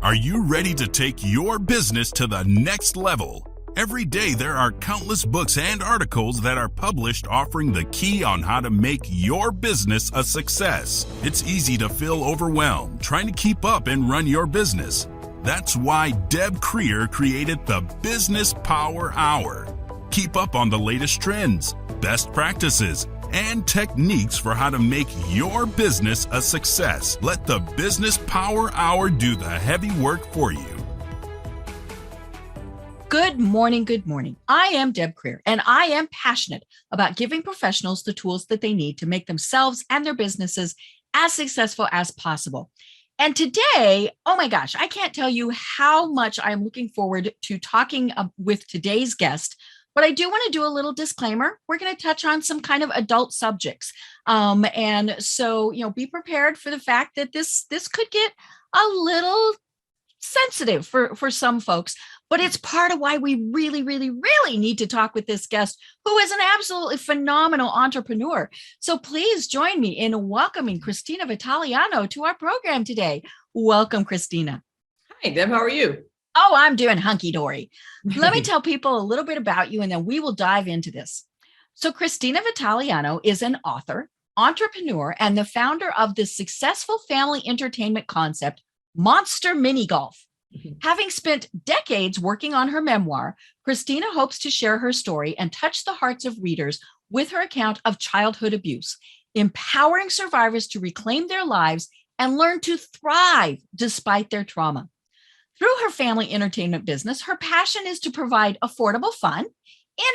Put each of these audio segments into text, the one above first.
Are you ready to take your business to the next level? Every day there are countless books and articles that are published offering the key on how to make your business a success. It's easy to feel overwhelmed trying to keep up and run your business. That's why Deb Creer created the Business Power Hour. Keep up on the latest trends, best practices, and techniques for how to make your business a success. Let the Business Power Hour do the heavy work for you. Good morning. Good morning. I am Deb Creer, and I am passionate about giving professionals the tools that they need to make themselves and their businesses as successful as possible. And today, oh my gosh, I can't tell you how much I'm looking forward to talking with today's guest. But I do want to do a little disclaimer. We're going to touch on some kind of adult subjects. And so, be prepared for the fact that this could get a little sensitive for some folks, but it's part of why we really, really, really need to talk with this guest, who is an absolutely phenomenal entrepreneur. So please join me in welcoming Christina Vitaliano to our program today. Welcome, Christina. Hi, Deb. How are you? Oh, I'm doing hunky-dory. Let me tell people a little bit about you, and then we will dive into this. So Christina Vitaliano is an author, entrepreneur, and the founder of the successful family entertainment concept, Monster Mini Golf. Having spent decades working on her memoir, Christina hopes to share her story and touch the hearts of readers with her account of childhood abuse, empowering survivors to reclaim their lives and learn to thrive despite their trauma. Through her family entertainment business, her passion is to provide affordable fun,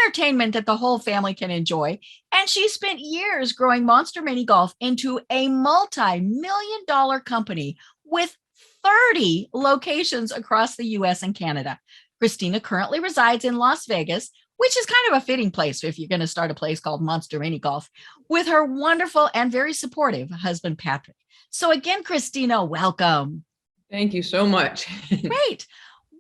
entertainment that the whole family can enjoy, and she spent years growing Monster Mini Golf into a multi-million-dollar company with 30 locations across the U.S. and Canada. Christina currently resides in Las Vegas, which is kind of a fitting place if you're going to start a place called Monster Mini Golf, with her wonderful and very supportive husband, Patrick. So again, Christina, welcome. Thank you so much. Great.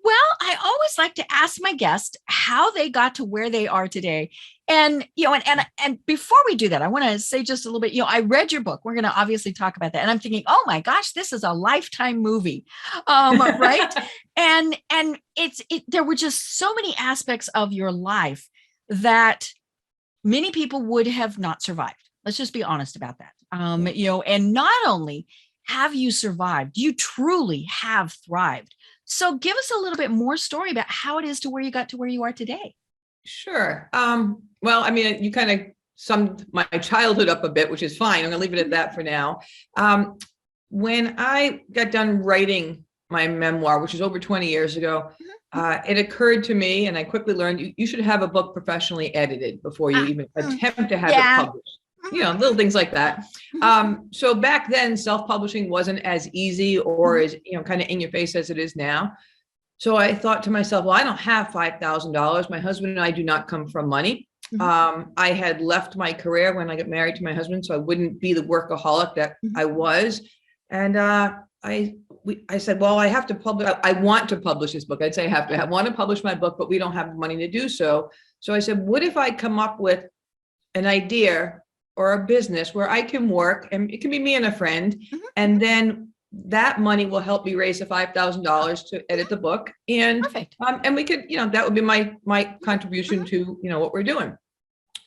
Well, I always like to ask my guests how they got to where they are today. And, and before we do that, I want to say just a little bit, I read your book. We're going to obviously talk about that. And I'm thinking, oh my gosh, this is a Lifetime movie, right? and there were just so many aspects of your life that many people would have not survived. Let's just be honest about that. And not only have you survived, you truly have thrived. So give us a little bit more story about how it is to where you got to where you are today. Sure. Well, I mean, you kind of summed my childhood up a bit, which is fine. I'm going to leave it at that for now. When I got done writing my memoir, which is over 20 years ago, it occurred to me, and I quickly learned you should have a book professionally edited before you even attempt to have it published. Little things like that. So back then, self-publishing wasn't as easy or as, kind of in your face as it is now. So I thought to myself, well, I don't have $5,000. My husband and I do not come from money. I had left my career when I got married to my husband, so I wouldn't be the workaholic that I was. And I said, well, I have to publish. I want to publish this book. I'd say I want to publish my book, but we don't have the money to do so. So I said, what if I come up with an idea or a business where I can work, and it can be me and a friend, and then that money will help me raise the $5,000 to edit the book. And and we could, that would be my contribution to, what we're doing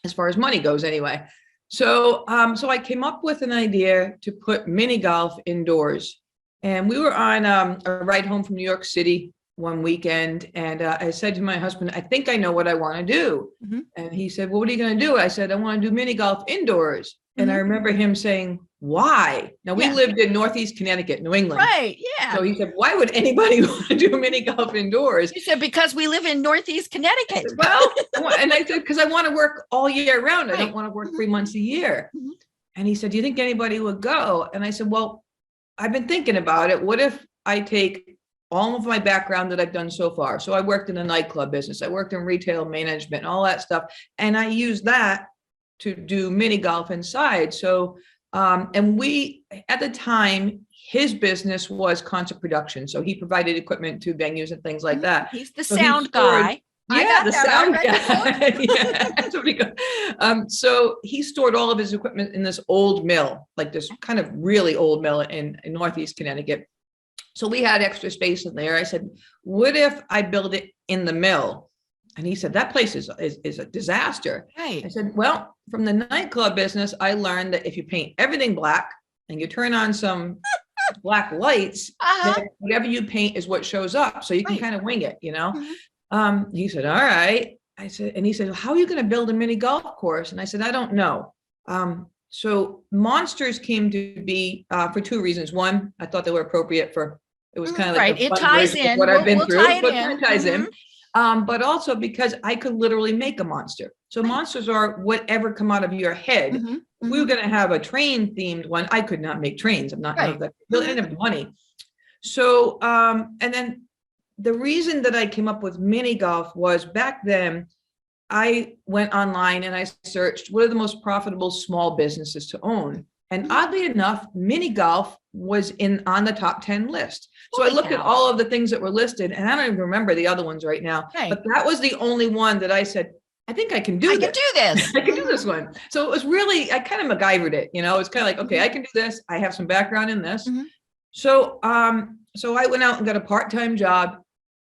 as far as money goes anyway. So, so I came up with an idea to put mini golf indoors, and we were on a ride home from New York City one weekend. And I said to my husband, I think I know what I want to do. And he said, well, what are you going to do? I said, I want to do mini golf indoors. And I remember him saying, why? Now we lived in Northeast Connecticut, New England. Right. Yeah. So he said, why would anybody want to do mini golf indoors? He said, because we live in Northeast Connecticut. Well, and I said, because I want to work all year round. I don't want to work 3 months a year. And he said, do you think anybody would go? And I said, well, I've been thinking about it. What if I take all of my background that I've done so far? So I worked in the nightclub business. I worked in retail management and all that stuff. And I used that to do mini golf inside. So, and we, at the time, his business was concert production. So he provided equipment to venues and things like that. He's the sound guy. Yeah, the sound guy. Yeah, that's what we go. So he stored all of his equipment in this old mill, like this kind of really old mill in Northeast Connecticut. So we had extra space in there. I said, what if I build it in the mill? And he said, that place is a disaster. Right. I said, well, from the nightclub business, I learned that if you paint everything black and you turn on some black lights, then whatever you paint is what shows up. So you can kind of wing it, you know? He said, all right. I said, and he said, how are you going to build a mini golf course? And I said, I don't know. So monsters came to be for two reasons. One, I thought they were appropriate for, it was kind of like it ties in what I've been through, but it ties in. But also because I could literally make a monster. So monsters are whatever come out of your head. If we were going to have a train themed one, I could not make trains. I'm not, I didn't have the money. So, and then the reason that I came up with mini golf was back then I went online and I searched what are the most profitable small businesses to own. And oddly enough, mini golf was on the top 10 list. So I looked at all of the things that were listed, and I don't even remember the other ones right now, but that was the only one that I said, I think I can do this. I can do this one. So it was really, I kind of MacGyvered it, you know, it's kind of like, okay, I can do this. I have some background in this. So, so I went out and got a part-time job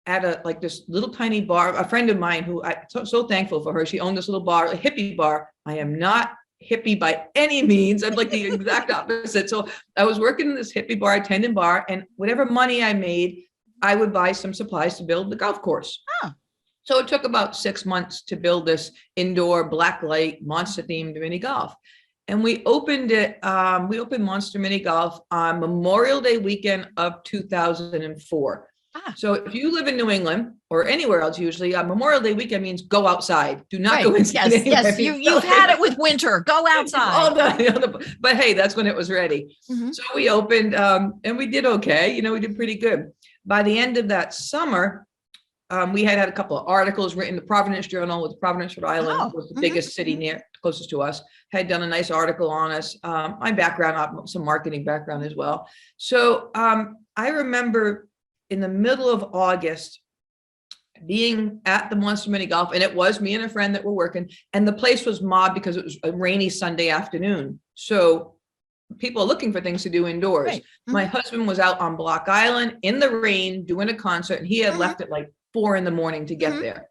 at like this little tiny bar. A friend of mine who I'm so thankful for her. She owned this little bar, a hippie bar. I am not hippie by any means. I'm like the exact opposite. So I was working in this hippie bartending bar, and whatever money I made, I would buy some supplies to build the golf course. So it took about 6 months to build this indoor blacklight monster themed mini golf. And we opened it, we opened Monster Mini Golf on Memorial Day weekend of 2004. So if you live in New England or anywhere else, usually Memorial Day weekend means go outside. Do not go inside. Yes, you've had it with winter. Go outside. But hey, that's when it was ready. So we opened and we did okay. You know, we did pretty good. By the end of that summer, we had a couple of articles written in the Providence Journal, with Providence, Rhode Island was the biggest city closest to us, had done a nice article on us. My background, some marketing background as well. So I remember in the middle of August being at the Monster Mini Golf, and it was me and a friend that were working, and the place was mobbed because it was a rainy Sunday afternoon. So people are looking for things to do indoors. My husband was out on Block Island in the rain doing a concert, and he had left at like 4 a.m. to get there.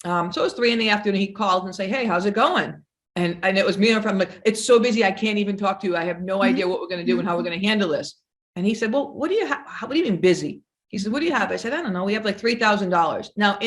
So it was 3 p.m. He called and say, hey, how's it going? And it was me and a friend. I'm like, it's so busy. I can't even talk to you. I have no idea what we're going to do and how we're going to handle this. And he said, well, what do you have? What do you mean busy? He said, what do you have? I said, I don't know. We have like $3,000. Now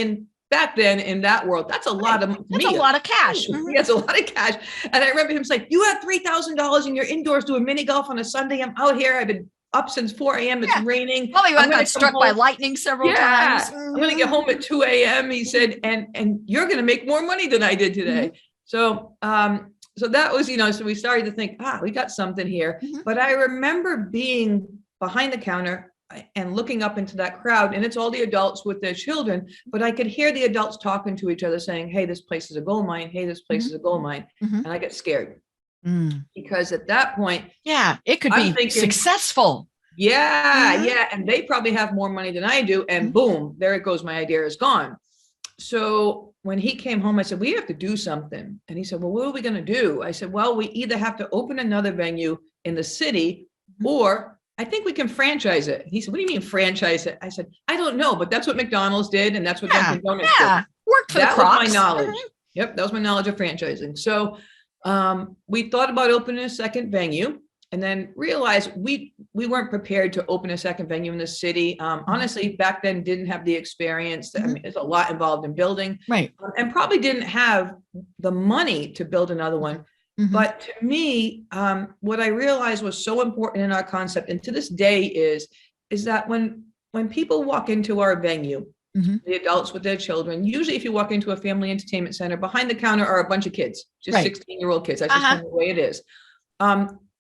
back then in that world, that's a lot of That's a lot of cash. That's a lot of cash. And I remember him saying, you have $3,000 and you're indoors doing mini golf on a Sunday. I'm out here. I've been up since 4 a.m. It's raining. Well, you got struck by lightning several times. I'm going to get home at 2 a.m. He said, and you're going to make more money than I did today. So, so that was, you know, so we started to think, we got something here. But I remember being behind the counter and looking up into that crowd, and it's all the adults with their children, but I could hear the adults talking to each other saying, hey, this place is a gold mine. Hey, this place is a gold mine. And I get scared because at that point, it could be thinking, successful. And they probably have more money than I do. And boom, there it goes. My idea is gone. So when he came home, I said, we have to do something. And he said, well, what are we going to do? I said, well, we either have to open another venue in the city, or I think we can franchise it. He said, what do you mean franchise it? I said, I don't know, but that's what McDonald's did. And that's what Dunkin' Donuts did. Worked for that the was my knowledge. Yep. That was my knowledge of franchising. So we thought about opening a second venue, and then realized we weren't prepared to open a second venue in the city. Honestly, back then didn't have the experience. I mean, there's a lot involved in building, and probably didn't have the money to build another one. But to me, what I realized was so important in our concept, and to this day is that when people walk into our venue, the adults with their children, usually if you walk into a family entertainment center, behind the counter are a bunch of kids, just 16-year-old kids. That's just kind of the way it is.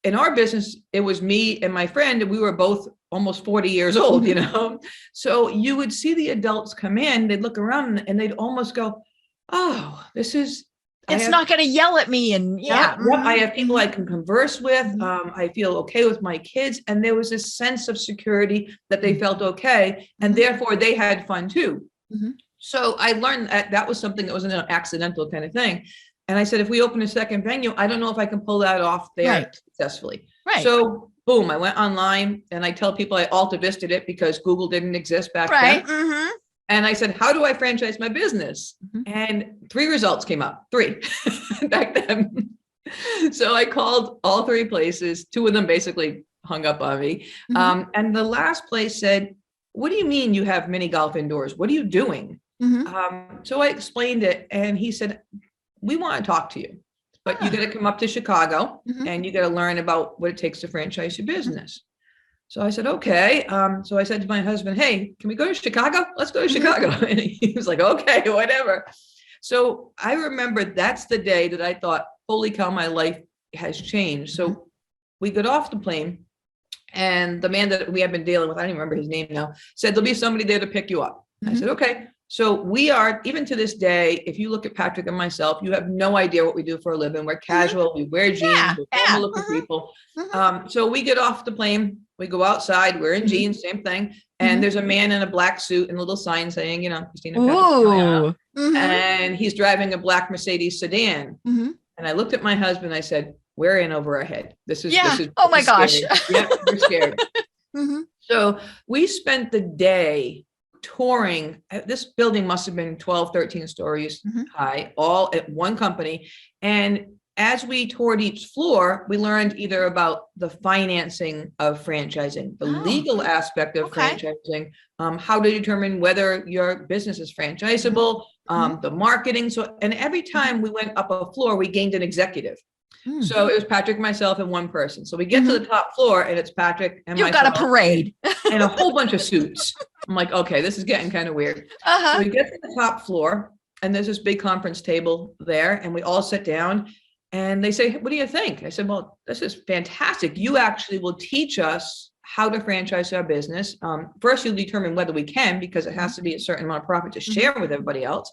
In our business, it was me and my friend, and we were both almost 40 years old, you know? So you would see the adults come in, they'd look around and they'd almost go, oh, it's not going to yell at me. And I have people I can converse with. I feel okay with my kids. And there was this sense of security that they felt okay. And therefore they had fun too. So I learned that was something that was an accidental kind of thing. And I said, if we open a second venue, I don't know if I can pull that off there successfully. So boom, I went online and I tell people I Alta Vista'd it because Google didn't exist back Right. then. Mm-hmm. And I said, how do I franchise my business? And 3 results came up, 3 back then. So I called all 3 places. 2 of them basically hung up on me. And the last place said, what do you mean you have mini golf indoors? What are you doing? So I explained it and he said, we want to talk to you, but you got to come up to Chicago and you got to learn about what it takes to franchise your business. So I said, okay. So I said to my husband, hey, can we go to Chicago? Let's go to Chicago. And he was like, okay, whatever. So I remember that's the day that I thought, holy cow, my life has changed. So we got off the plane and the man that we have been dealing with, I don't even remember his name now, said, there'll be somebody there to pick you up. I said, okay. So we are, even to this day, if you look at Patrick and myself, you have no idea what we do for a living. We're casual, we wear jeans, we're formal looking people. So we get off the plane, we go outside, we're in jeans, same thing. And there's a man in a black suit and a little sign saying, you know, Christina Vitaliano. And he's driving a black Mercedes sedan. And I looked at my husband, I said, we're in over our head. This is oh my gosh. Yeah, we're scared. So we spent the day touring. This building must have been 12, 13 stories high, all at one company. And as we toured each floor, we learned either about the financing of franchising, the legal aspect of franchising, how to determine whether your business is franchisable, the marketing. So, and every time we went up a floor, we gained an executive. So it was Patrick, myself, and one person. So we get to the top floor and it's Patrick and You've got a parade and a whole bunch of suits. I'm like, okay, this is getting kind of weird. So we get to the top floor and there's this big conference table there and we all sit down and they say, what do you think? I said, well, this is fantastic. You actually will teach us how to franchise our business. First, you'll determine whether we can, because it has to be a certain amount of profit to share with everybody else.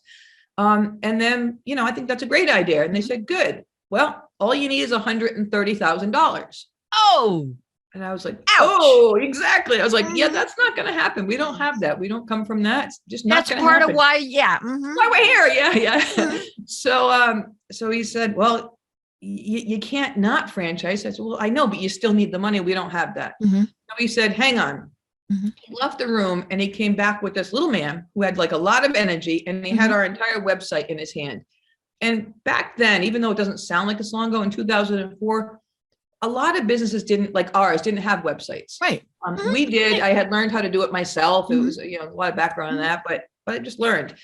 And then, you know, I think that's a great idea. And they said, good. Well, all you need is $130,000. Oh, and I was like, ouch. Oh, exactly. I was like, yeah, that's not going to happen. We don't have that. We don't come from that. It's just not going to happen. That's part of why. Yeah. Why we're here. Yeah. So he said, well, you can't not franchise. I said, well, I know, but you still need the money. We don't have that. So he said, hang on. He left the room and he came back with this little man who had like a lot of energy and he had our entire website in his hand. And back then, even though it doesn't sound like it's long ago, in 2004, a lot of businesses didn't, like ours, didn't have websites. Right. We did. I had learned how to do it myself. It was, you know, a lot of background on that, but I just learned.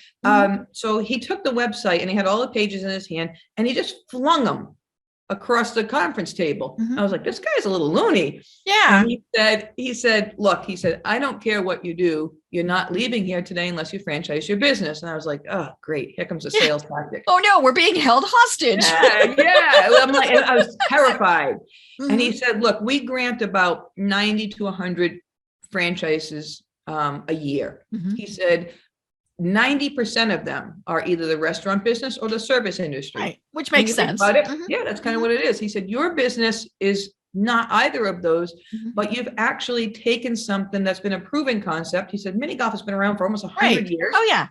So he took the website and he had all the pages in his hand and he just flung them across the conference table. I was like, this guy's a little loony. Yeah. And he said, look, I don't care what you do. You're not leaving here today unless you franchise your business. And I was like, oh, great. Here comes a sales tactic. Oh no, we're being held hostage. Yeah. I'm like, I was terrified. And he said, look, we grant about 90 to 100 franchises a year. He said, 90% of them are either the restaurant business or the service industry. Right. Which makes sense. Yeah, that's kind of what it is. He said, your business is not either of those, but you've actually taken something that's been a proven concept. He said, mini golf has been around for almost 100 years. Oh yeah.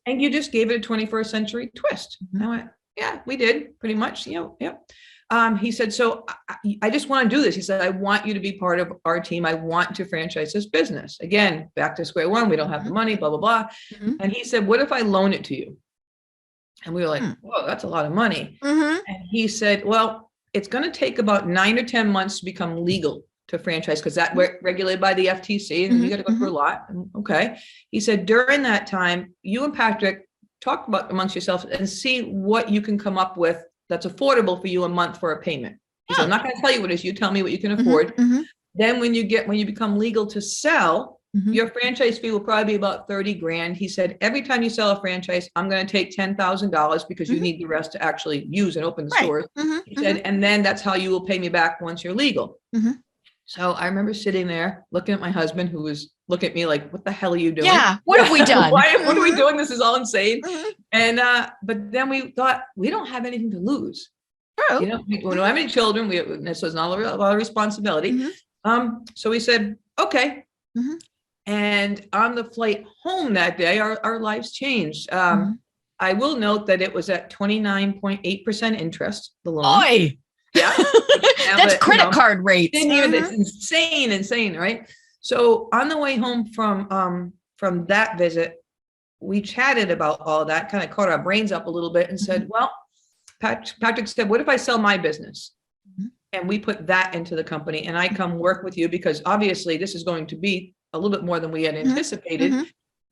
And you just gave it a 21st century twist. I went, yeah, we did pretty much. You know, yeah. He said, so I just want to do this. He said, I want you to be part of our team. I want to franchise this business. Again, back to square one. We don't have the money, blah, blah, blah. And he said, what if I loan it to you? And we were like, whoa, that's a lot of money. And he said, well, it's going to take about 9 or 10 months to become legal to franchise because that we're regulated by the FTC and you got to go through a lot. And, okay. He said, during that time, you and Patrick talk about amongst yourselves and see what you can come up with that's affordable for you a month for a payment. He said, I'm not going to tell you what it is. You tell me what you can afford. Then when you become legal to sell, your franchise fee will probably be about 30 grand. He said, every time you sell a franchise, I'm going to take $10,000 because you need the rest to actually use and open the stores. He said, and then that's how you will pay me back once you're legal. So I remember sitting there looking at my husband who was looking at me like, what the hell are you doing? Yeah. What have we done? What are we doing? This is all insane. And, but then we thought we don't have anything to lose. True. You know, we don't have any children. So it's not a lot of responsibility. So we said, okay. And on the flight home that day, our lives changed. I will note that it was at 29.8% interest, the loan. Oy. Yeah. That's credit card rates. It's insane, right? So on the way home from that visit, we chatted about all that, kind of caught our brains up a little bit and said, well, Patrick said, what if I sell my business? And we put that into the company and I come work with you because obviously this is going to be a little bit more than we had anticipated.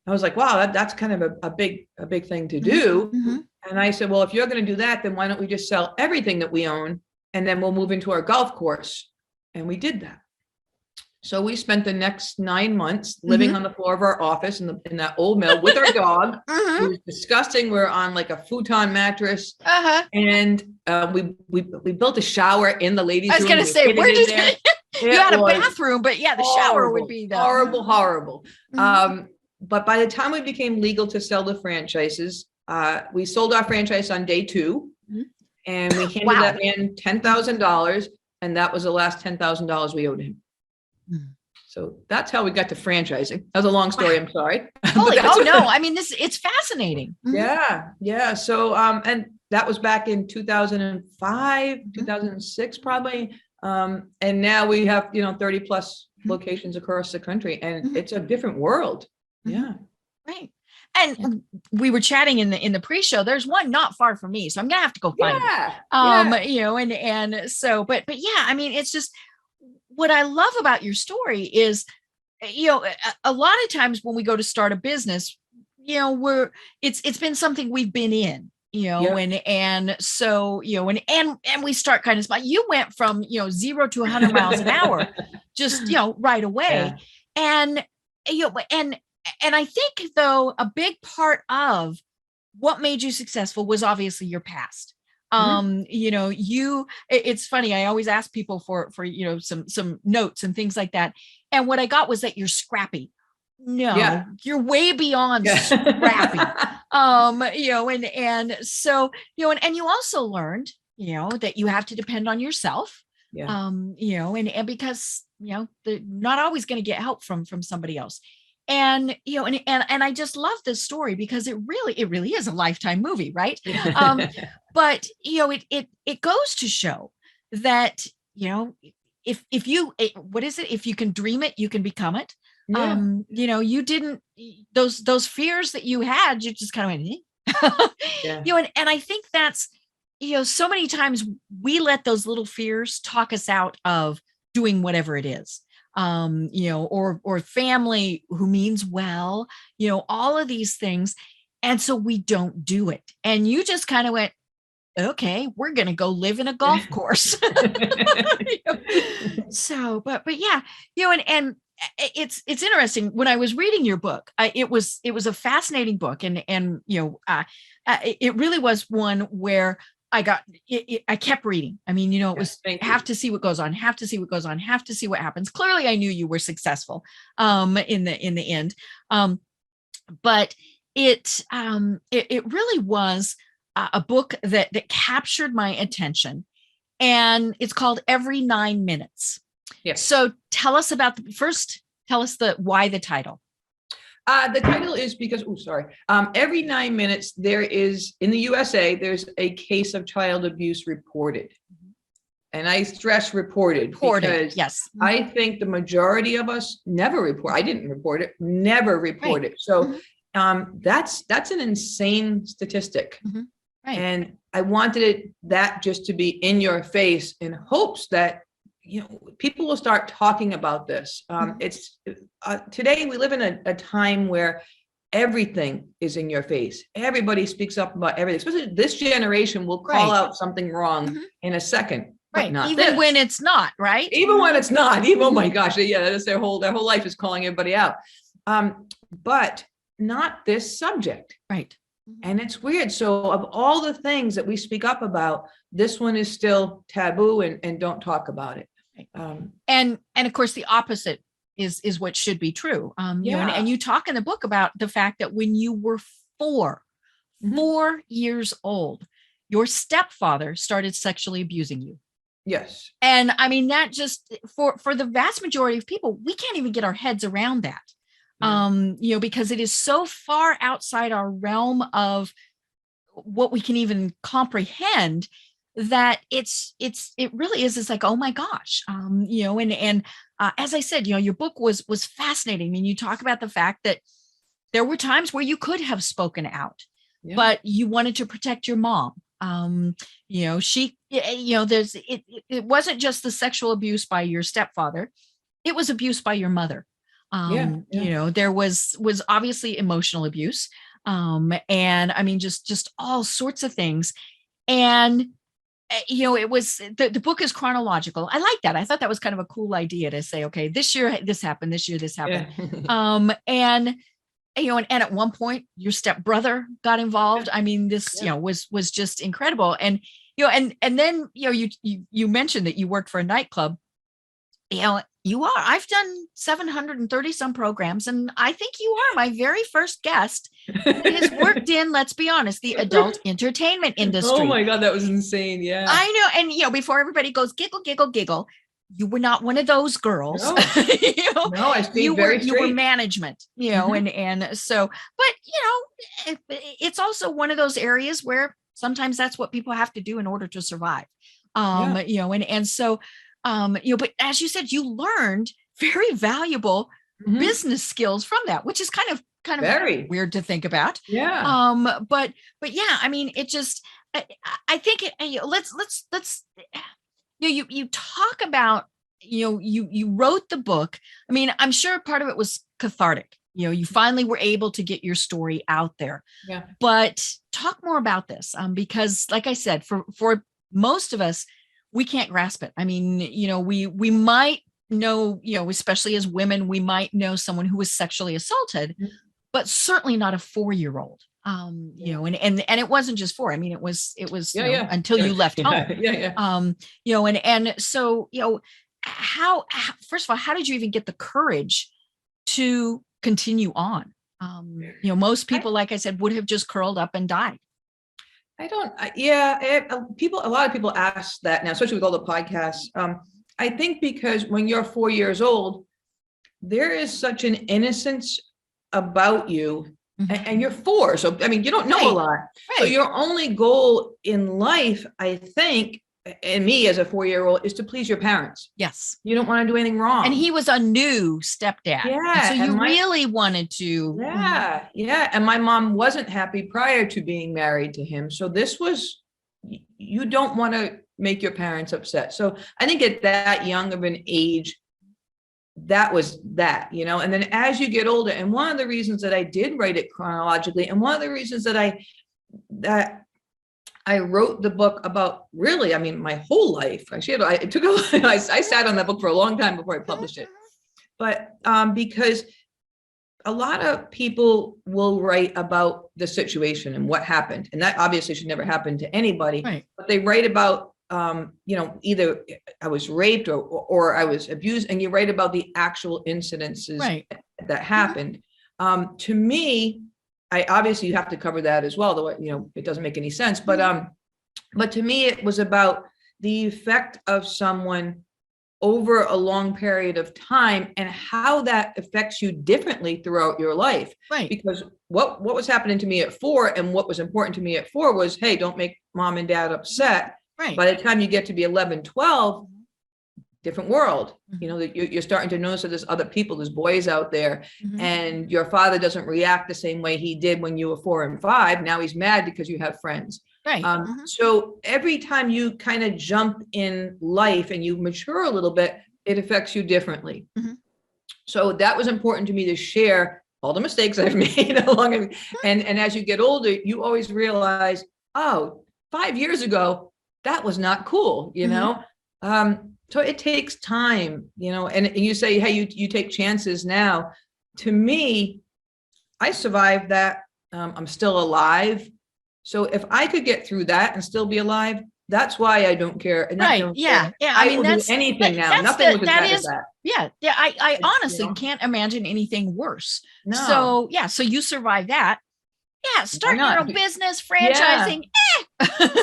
I was like, wow, that's kind of a big thing to do. And I said, well, if you're going to do that, then why don't we just sell everything that we own and then we'll move into our golf course. And we did that. So we spent the next 9 months living on the floor of our office in that old mill with our dog. It was disgusting. We're on like a futon mattress, and we built a shower in the ladies' room. I was going to say, where did you had a bathroom, but yeah, the shower would be horrible. But by the time we became legal to sell the franchises, we sold our franchise on day 2, and we handed that man $10,000, and that was the last $10,000 we owed him. So that's how we got to franchising. That was a long story. I'm sorry. No. I mean, it's fascinating. Yeah. So, and that was back in 2005, 2006, probably. And now we have, 30 plus locations across the country, and it's a different world. Yeah. Right. And we were chatting in the pre-show. There's one not far from me, so I'm gonna have to go find it. And so, but yeah, I mean, it's just what I love about your story is, a lot of times when we go to start a business, it's been something we've been in, and so, and we start kind of small. You went from, 0 to 100 miles an hour, just, right away. And, and I think though, a big part of what made you successful was obviously your past. It's funny. I always ask people for some notes and things like that. And what I got was that you're scrappy. No, you're way beyond scrappy. And so, and you also learned, that you have to depend on yourself. And because, they're not always going to get help from somebody else. And, and I just love this story because it really is a Lifetime movie, right? But, it goes to show that, if you can dream it, you can become it. You didn't, those fears that you had, you just kind of went, and I think that's, so many times we let those little fears talk us out of doing whatever it is. Or family who means well, all of these things. And so we don't do it. And you just kind of went, okay, we're going to go live in a golf course. So, but yeah, and it's interesting. When I was reading your book, it was a fascinating book. And it really was one where I kept reading. I mean, it was have to see what goes on, have to see what goes on, have to see what happens. Clearly I knew you were successful, in the end. But it really was a book that captured my attention, and it's called Every 9 Minutes. Yes. So tell us why the title. The title is because, every 9 minutes there is, in the USA, there's a case of child abuse reported. And I stress reported because yes. I think the majority of us never report. I didn't report it, never report it. So that's an insane statistic. Right. And I wanted that just to be in your face in hopes that people will start talking about this. It's today we live in a time where everything is in your face. Everybody speaks up about everything. Especially this generation will call out something wrong in a second. Right. Even when it's not, right? Even when it's not. Even, oh my gosh, that's their whole life is calling everybody out. But not this subject. Right. And it's weird. So of all the things that we speak up about, this one is still taboo and don't talk about it. And of course the opposite is what should be true. And you talk in the book about the fact that when you were 4 years old, your stepfather started sexually abusing you. Yes. And I mean, that just for the vast majority of people, we can't even get our heads around that. Because it is so far outside our realm of what we can even comprehend that it really is, it's like, oh my gosh, and as I said, your book was fascinating. I mean, you talk about the fact that there were times where you could have spoken out, but you wanted to protect your mom. It wasn't just the sexual abuse by your stepfather, it was abuse by your mother. There was obviously emotional abuse, and I mean, just all sorts of things. And it was, the book is chronological. I like that. I thought that was kind of a cool idea to say, okay, this year this happened, this year this happened. And at one point your stepbrother got involved. I mean, this was just incredible. And and then you mentioned that you worked for a nightclub. I've done 730 some programs, and I think you are my very first guest that has worked in, let's be honest, the adult entertainment industry. Oh my God, that was insane. Yeah. I know. And before everybody goes giggle, giggle, giggle, you were not one of those girls. No, no, I stayed very straight. You were management, and so, but it's also one of those areas where sometimes that's what people have to do in order to survive. And so but as you said, you learned very valuable business skills from that, which is kind of very weird to think about. Yeah. But yeah, I mean, it just, I think let's you talk about, you wrote the book. I mean, I'm sure part of it was cathartic. You finally were able to get your story out there. Yeah. But talk more about this, because like I said, for most of us, we can't grasp it. I mean, we might know, especially as women, we might know someone who was sexually assaulted, but certainly not a 4-year-old. And it wasn't just 4. I mean, it was until you left home. And so, how, first of all, how did you even get the courage to continue on? Most people, like I said, would have just curled up and died. A lot of people ask that now, especially with all the podcasts. I think because when you're 4 years old, there is such an innocence about you, and you're 4. So, I mean, you don't know a lot. Right. So your only goal in life, I think, and me as a 4-year-old, is to please your parents. Yes. You don't want to do anything wrong. And he was a new stepdad. Yeah. And so you really wanted to. Yeah. Yeah. And my mom wasn't happy prior to being married to him. So this was, you don't want to make your parents upset. So I think at that young of an age, that was that, and then as you get older, and one of the reasons that I did write it chronologically, and one of the reasons that I wrote the book about, really, I mean, my whole life. Actually, I sat on that book for a long time before I published it. But because a lot of people will write about the situation and what happened, and that obviously should never happen to anybody. Right. But they write about, either I was raped or I was abused, and you write about the actual incidences that happened. To me, you have to cover that as well, though, it doesn't make any sense. But to me, it was about the effect of someone over a long period of time and how that affects you differently throughout your life. Right. Because what was happening to me at 4 and what was important to me at 4 was, hey, don't make mom and dad upset. Right. By the time you get to be 11, 12, different world, that you're starting to notice that there's other people, there's boys out there, and your father doesn't react the same way he did when you were 4 and 5. Now he's mad because you have friends. Right. So every time you kind of jump in life and you mature a little bit, it affects you differently. So that was important to me to share all the mistakes I've made along. And as you get older, you always realize, 5 years ago, that was not cool, So it takes time, and you say, hey, you take chances now. To me, I survived that. I'm still alive. So if I could get through that and still be alive, that's why I don't care. And right. Yeah. Yeah. I mean, that's anything now. Nothing was as bad as that. Yeah. Yeah. I honestly can't imagine anything worse. No. So yeah. So you survived that. Yeah. Starting your own business, franchising.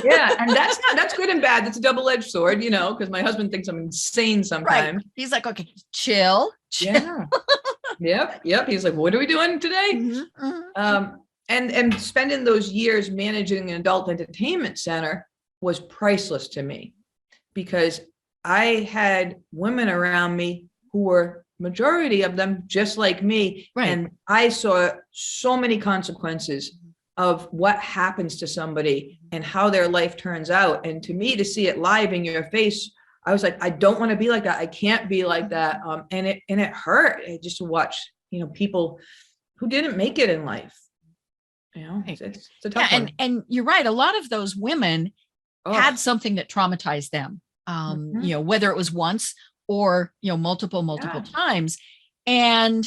Yeah. And that's good and bad. That's a double-edged sword, because my husband thinks I'm insane sometimes. Right. He's like, okay, chill. Yeah. Yep. He's like, what are we doing today? And spending those years managing an adult entertainment center was priceless to me, because I had women around me who were, majority of them, just like me. Right. And I saw so many consequences of what happens to somebody and how their life turns out. And to me, to see it live in your face, I was like, I don't want to be like that. I can't be like that. And it hurt just to watch, people who didn't make it in life. It's a tough one. And you're right. A lot of those women had something that traumatized them, whether it was once or, multiple times. And,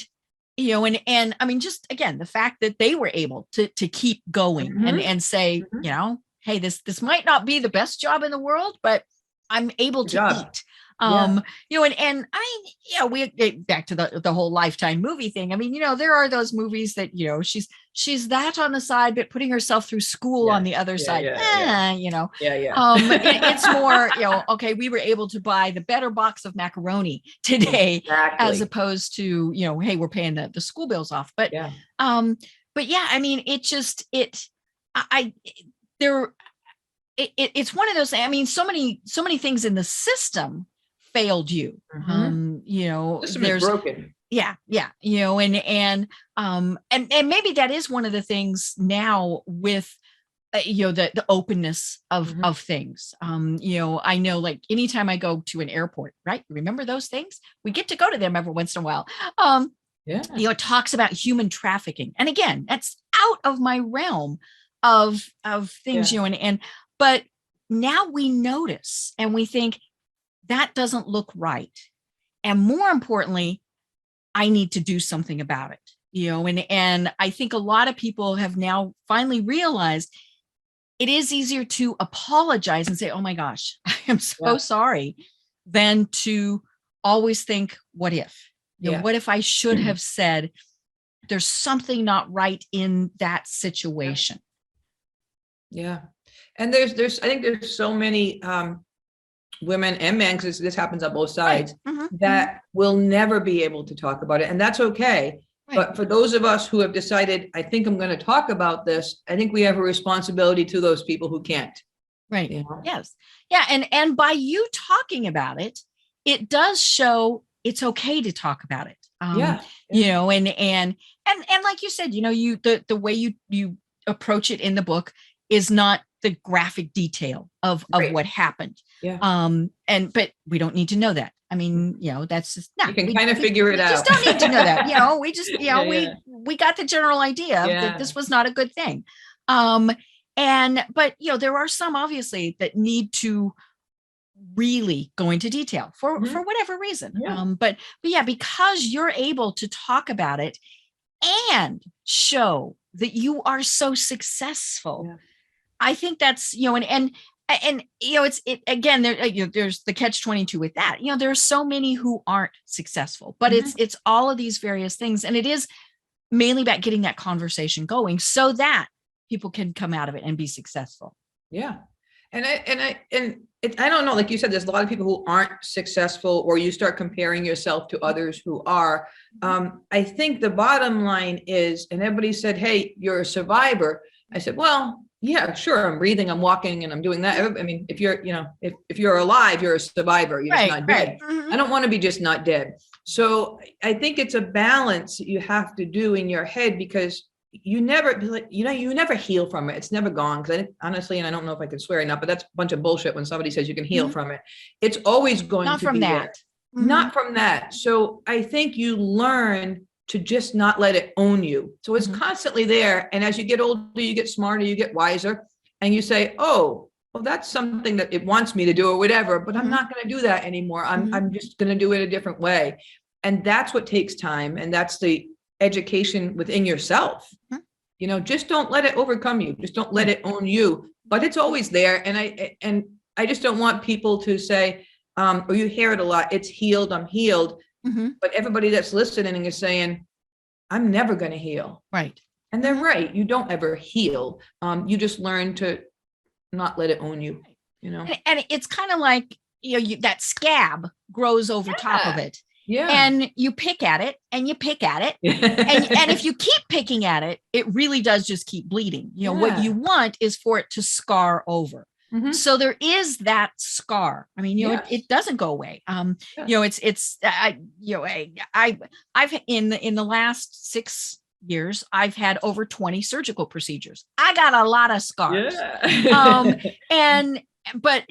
and I mean, just again, the fact that they were able to keep going and say, hey, this might not be the best job in the world, but I'm able to eat. And we get back to the whole Lifetime movie thing. I mean, there are those movies that, she's that on the side, but putting herself through school on the other side. It's more, okay, we were able to buy the better box of macaroni today, as opposed to, hey, we're paying the school bills off. But, I mean, it's one of those, I mean, so many things in the system failed you. System is broken. Yeah. And maybe that is one of the things now with, the openness of things. I know, like, anytime I go to an airport, right? Remember those things? We get to go to them every once in a while. It talks about human trafficking. And again, that's out of my realm of things, but now we notice and we think that doesn't look right. And more importantly, I need to do something about it, and I think a lot of people have now finally realized it is easier to apologize and say, oh my gosh, I am so sorry, than to always think, what if, what if I should have said, there's something not right in that situation. Yeah. And I think there's so many women and men, because this happens on both sides, that will never be able to talk about it. And that's okay. Right. But for those of us who have decided, I think I'm going to talk about this, I think we have a responsibility to those people who can't. Right. Yes. Yeah. And by you talking about it, it does show it's okay to talk about it. And like you said, the way you approach it in the book is not the graphic detail of what happened. But we don't need to know that. I mean, that's just, you can kind of figure it out. We just don't need to know that. We just, we got the general idea that this was not a good thing. But there are some obviously that need to really go into detail for whatever reason. But because you're able to talk about it and show that you are so successful, I think that's, it's again, there's the catch-22 with that. There are so many who aren't successful, but it's all of these various things. And it is mainly about getting that conversation going so that people can come out of it and be successful. Yeah. And I don't know, like you said, there's a lot of people who aren't successful, or you start comparing yourself to others who are. I think the bottom line is, and everybody said, hey, you're a survivor. I said, well, yeah, sure. I'm breathing, I'm walking, and I'm doing that. I mean, if you're, if you're alive, you're a survivor. You're just not dead. I don't want to be just not dead. So I think it's a balance that you have to do in your head, because you never heal from it. It's never gone. Because honestly, and I don't know if I can swear enough, but that's a bunch of bullshit when somebody says you can heal from it. It's always going to be there. Not from that. So I think you learn to just not let it own you. So it's constantly there. And as you get older, you get smarter, you get wiser, and you say, oh, well, that's something that it wants me to do or whatever, but I'm not going to do that anymore. I'm just going to do it a different way. And that's what takes time. And that's the education within yourself. Just don't let it overcome you. Just don't let it own you, but it's always there. And I just don't want people to say, or you hear it a lot, it's healed, I'm healed. But everybody that's listening is saying, I'm never going to heal. Right. And they're right. You don't ever heal. You just learn to not let it own you, And it's kind of like, that scab grows over top of it. Yeah. And you pick at it and you pick at it. and if you keep picking at it, it really does just keep bleeding. What you want is for it to scar over. Mhm. So there is that scar. I mean, Yes. it doesn't go away. Yeah. I've in the last 6 years, I've had over 20 surgical procedures. I got a lot of scars. Yeah. And but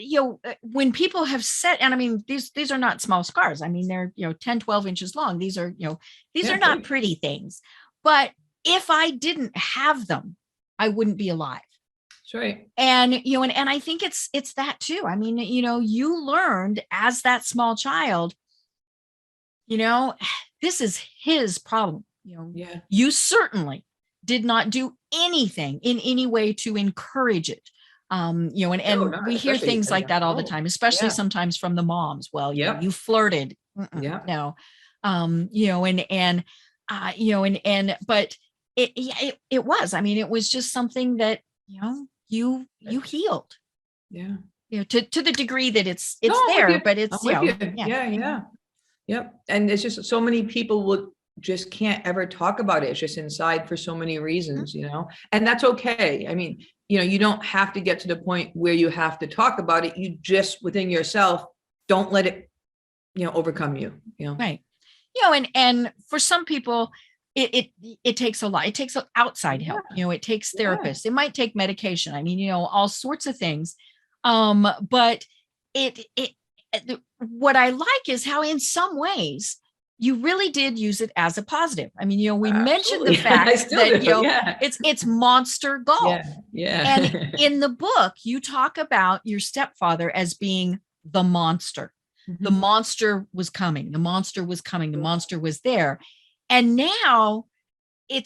when people have said, and I mean, these are not small scars. I mean, they're 10, 12 inches long. These are these Yeah, are not big. pretty things. But if I didn't have them, I wouldn't be alive. That's right. And and I think it's that too. I mean, you learned as that small child, this is his problem. Yeah. You certainly did not do anything in any way to encourage it. No, And not we hear especially things at a like young. that all the Oh, time, especially yeah. sometimes from the moms. Well, Yep. you flirted. Yeah. No. But it was, I mean, it was just something that, you healed, Yeah. to the degree that it's No, I'm with there, you. but I'm it's, with you. yeah. Yeah. Yeah. Yep. And it's just so many people would just can't ever talk about it. It's just inside for so many reasons, and that's okay. I mean, you don't have to get to the point where you have to talk about it. You just within yourself, don't let it, overcome you, Right. And for some people, it takes a lot. It takes outside help. It takes Yeah. therapists. It might take medication. I mean, all sorts of things. But what I like is how in some ways you really did use it as a positive. I mean, we mentioned the Absolutely. I fact still that, do. Yeah. it's monster golf. Yeah. Yeah. And in the book, you talk about your stepfather as being the monster. The Mhm. monster was coming. The monster was coming. The monster was there. And now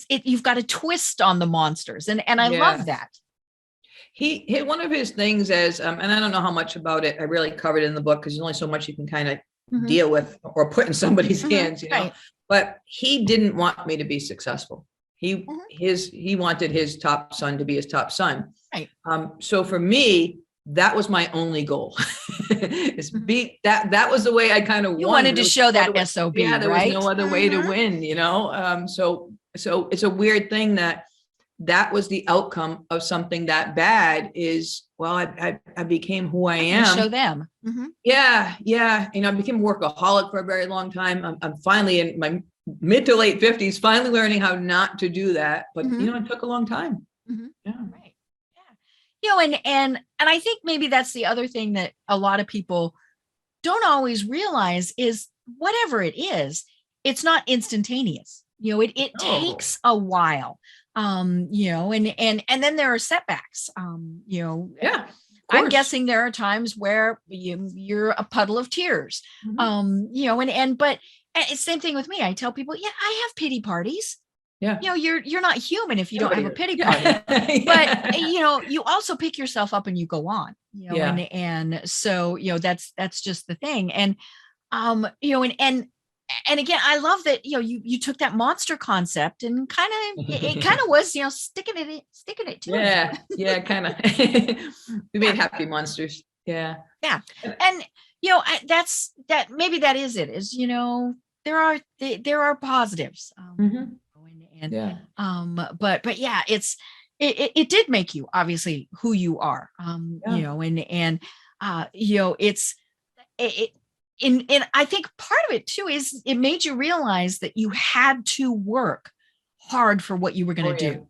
you've got a twist on the monsters. And I love Yes. that. He hit one of his things as, and I don't know how much about it I really covered in the book because there's only so much you can kind of Mhm. deal with or put in somebody's Mhm. hands, Right. But he didn't want me to be successful. He Mhm. he wanted his top son to be his top son. Right. So for me, that was my only goal. Is Mhm. be that was the way I kind of You won. wanted There to was show no other that way. SOB, Yeah, there was right? no other way to Mhm. win. So it's a weird thing that was the outcome of something that bad is, well, I became who I I'm gonna show am. them. Mhm. Yeah. Yeah. I became a workaholic for a very long time. I'm finally in my mid to late 50s, finally learning how not to do that. But, Mhm. it took a long time. Mhm. Yeah. Right. Yeah. And I think maybe that's the other thing that a lot of people don't always realize is whatever it is, it's not instantaneous. It Oh, takes a while. And then there are setbacks. yeah, of I'm course. guessing there are times where you're a puddle of tears. Mhm. But same thing with me. I tell people, yeah, I have pity parties. Yeah. You're not human if you don't Everybody have a is. pity party. Yeah. But Yeah. you also pick yourself up and you go on. Yeah. And so that's just the thing. And and again, I love that you took that monster concept and it kind of was sticking it to him. Yeah. Yeah. Kind of. We made happy monsters. Yeah. Yeah. And that's that, maybe that is it, is there are positives. Mhm. And Yeah. but yeah, it did make you obviously who you are. Yeah. It's it and I think part of it too is it made you realize that you had to work hard for what you were going Oh, to yeah. do.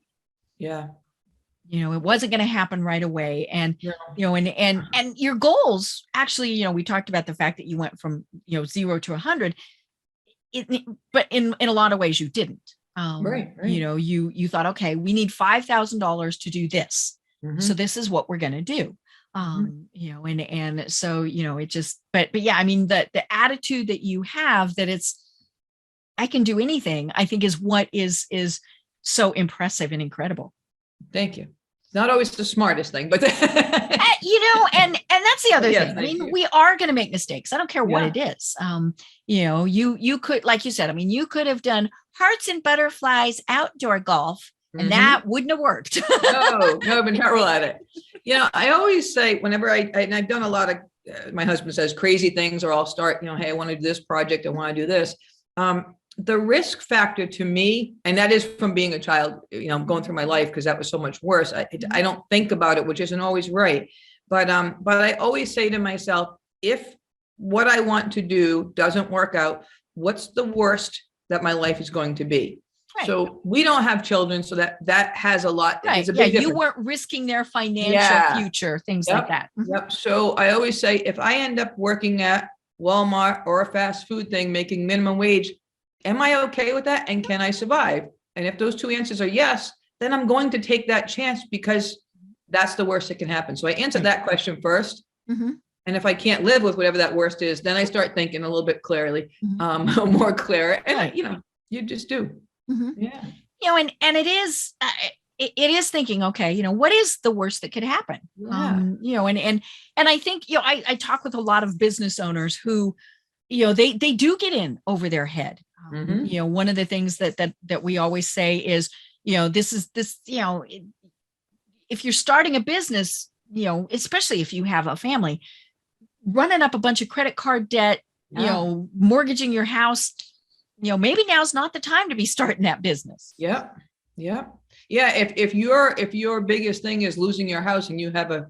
Yeah. It wasn't going to happen right away. And No. and your goals actually, we talked about the fact that you went from 0 to 100. But in a lot of ways you didn't. Right. You thought, okay, we need $5,000 to do this, so Mhm. this is what we're going to do. Mhm. And so it just, but yeah, I mean, the attitude that you have, that it's, I can do anything, I think is what is so impressive and incredible. Thank you. Not always the smartest thing, but And that's the other yes, thing. I thank mean, you. we are going to make mistakes. I don't care what Yeah. it is. You could, like you said, I mean, you could have done hearts and butterflies outdoor golf, and Mhm. that wouldn't have worked. No, I've been terrible at it. I always say whenever and I've done a lot of, my husband says crazy things, or I'll start, hey, I want to do this project. I want to do this. The risk factor to me, and that is from being a child, going through my life, because that was so much worse. I don't think about it, which isn't always right. But I always say to myself, if what I want to do doesn't work out, what's the worst that my life is going to be? Right. So we don't have children, so that has a lot. Right. A big You difference. weren't risking their financial future, things like that. Yep. So I always say, if I end up working at Walmart or a fast food thing, making minimum wage, am I okay with that? And can I survive? And if those two answers are yes, then I'm going to take that chance, because that's the worst that can happen. So I answered that question first. Mm-hmm. And if I can't live with whatever that worst is, then I start thinking a little bit clearly, more clear. And, you just do. Mm-hmm. Yeah. And it is, it is thinking, okay, what is the worst that could happen? Yeah. And I think, I talk with a lot of business owners who, they do get in over their head. One of the things that we always say is, if you're starting a business, especially if you have a family, running up a bunch of credit card debt, mortgaging your house, maybe now's not the time to be starting that business. Yeah. If your biggest thing is losing your house and you have a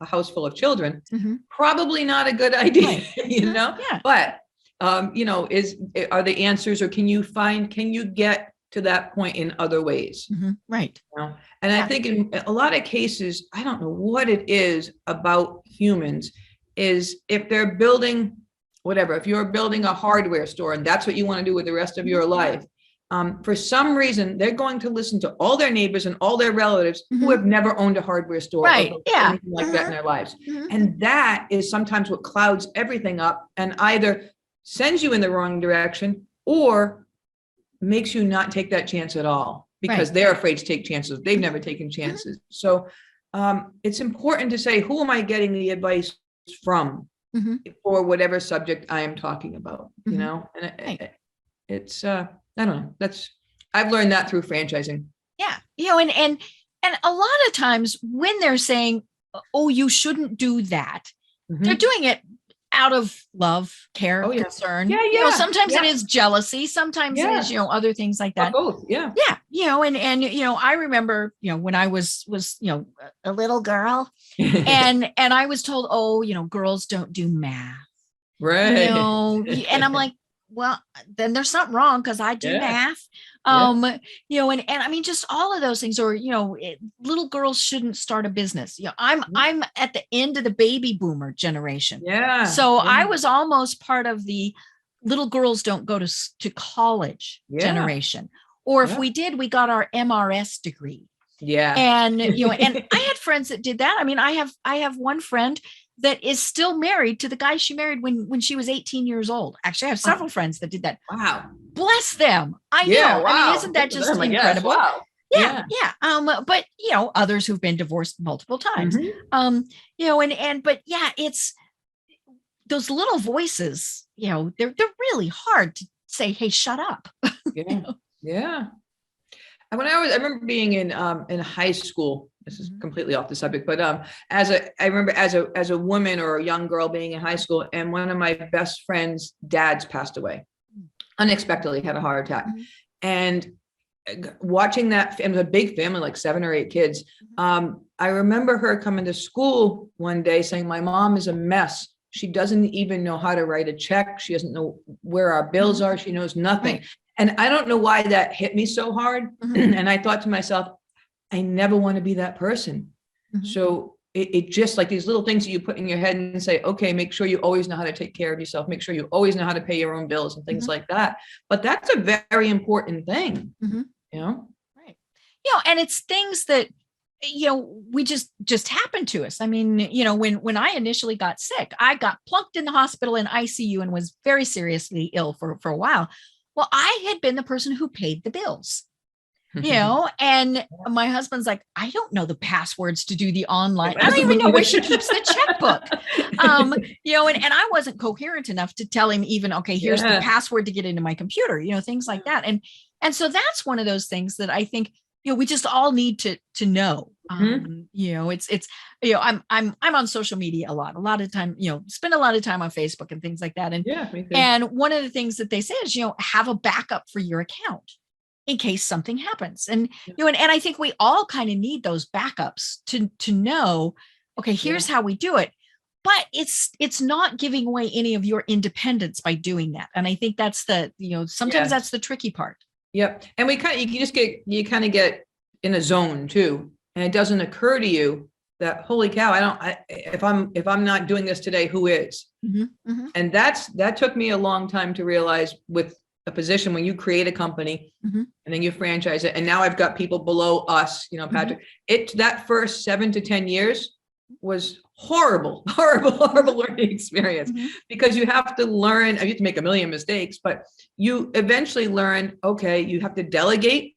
house full of children, probably not a good idea, Yeah. But, are the answers, or can you get to that point in other ways? Right. And I think in a lot of cases, I don't know what it is about humans, is if they're building whatever, if you're building a hardware store and that's what you want to do with the rest of your life, for some reason, they're going to listen to all their neighbors and all their relatives who have never owned a hardware store, right? Or anything like that in their lives. And that is sometimes what clouds everything up and either sends you in the wrong direction or makes you not take that chance at all, because they're afraid to take chances. They've never taken chances. So it's important to say, who am I getting the advice from for whatever subject I am talking about, and it's, I don't know, I've learned that through franchising. Yeah. And a lot of times when they're saying, oh, you shouldn't do that, they're doing it out of love, care, concern. Sometimes it is jealousy. Sometimes it is, other things like that. Both. Yeah. Yeah. And I remember, when I was, a little girl and I was told, oh, girls don't do math. Right. And I'm like, well, then there's something wrong, because I do math. And I mean, just all of those things, or, little girls shouldn't start a business. I'm at the end of the baby boomer generation. Yeah. So I was almost part of the little girls don't go to college generation. Or if we did, we got our MRS degree. Yeah. And, and I had friends that did that. I mean, I have one friend that is still married to the guy she married when she was 18 years old. Actually, I have several friends that did that. Wow. Bless them. I know. Wow. I mean, isn't that just incredible? Wow. Yeah. But, others who've been divorced multiple times, but it's those little voices, they're really hard to say, hey, shut up. Yeah. And I remember being in high school. This is completely off the subject, but I remember as a woman or a young girl being in high school, and one of my best friend's dads passed away unexpectedly, had a heart attack, and watching that, it was a big family, like 7 or 8 kids. I remember her coming to school one day saying, "My mom is a mess. She doesn't even know how to write a check. She doesn't know where our bills are. She knows nothing." Right. And I don't know why that hit me so hard. And I thought to myself, I never want to be that person. So it just, like these little things that you put in your head and say, okay, make sure you always know how to take care of yourself. Make sure you always know how to pay your own bills and things like that. But that's a very important thing, Right. And it's things that, we just happened to us. I mean, when I initially got sick, I got plunked in the hospital in ICU and was very seriously ill for a while. Well, I had been the person who paid the bills, and my husband's like, I don't know the passwords to do the online. I don't even know where she keeps the checkbook. And I wasn't coherent enough to tell him even, okay, here's the password to get into my computer, things like that. And so that's one of those things that I think, we just all need to know. It's I'm on social media a lot of time, spend a lot of time on Facebook and things like that. And one of the things that they say is, have a backup for your account in case something happens. And, and I think we all kind of need those backups to know, okay, here's how we do it. But it's not giving away any of your independence by doing that. And I think that's sometimes that's the tricky part. Yep. And you kind of get in a zone too. And it doesn't occur to you that, holy cow, if I'm not doing this today, who is? And that took me a long time to realize with a position when you create a company and then you franchise it. And now I've got people below us, Patrick, that first 7 to 10 years was horrible learning experience because you have to learn. You have to make a million mistakes, but you eventually learn, okay, you have to delegate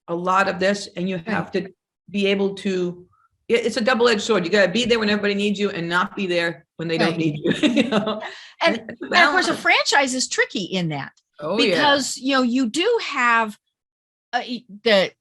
a lot of this and you have to be able to, it's a double-edged sword. You got to be there when everybody needs you and not be there when they don't need you. And of course a franchise is tricky in that because, you do have the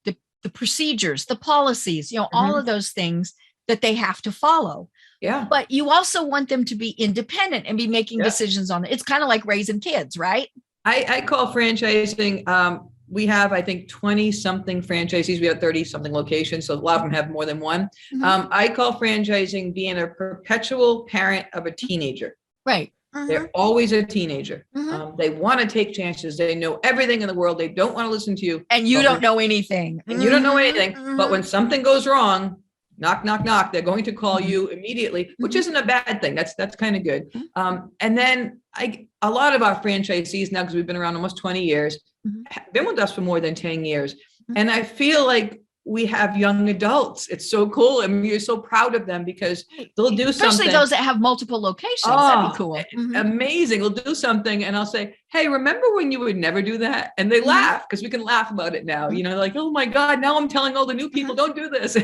procedures, the policies, all of those things that they have to follow. Yeah. But you also want them to be independent and be making decisions on it. It's kind of like raising kids, right? I call franchising, we have, I think, 20 something franchisees. We have 30 something locations. So a lot of them have more than one. I call franchising being a perpetual parent of a teenager. Right. They're always a teenager. They want to take chances. They know everything in the world. They don't want to listen to you. And you don't know anything. And you don't know anything. But when something goes wrong, knock, knock, knock, they're going to call you immediately, which isn't a bad thing. That's kind of good. And then a lot of our franchisees now, because we've been around almost 20 years, have been with us for more than 10 years. And I feel like we have young adults. It's so cool. I mean, you're so proud of them because they'll do something. Especially those that have multiple locations. That'd be cool. Amazing. They'll do something and I'll say, hey, remember when you would never do that? And they laugh because we can laugh about it now, like, oh my God, now I'm telling all the new people, don't do this. So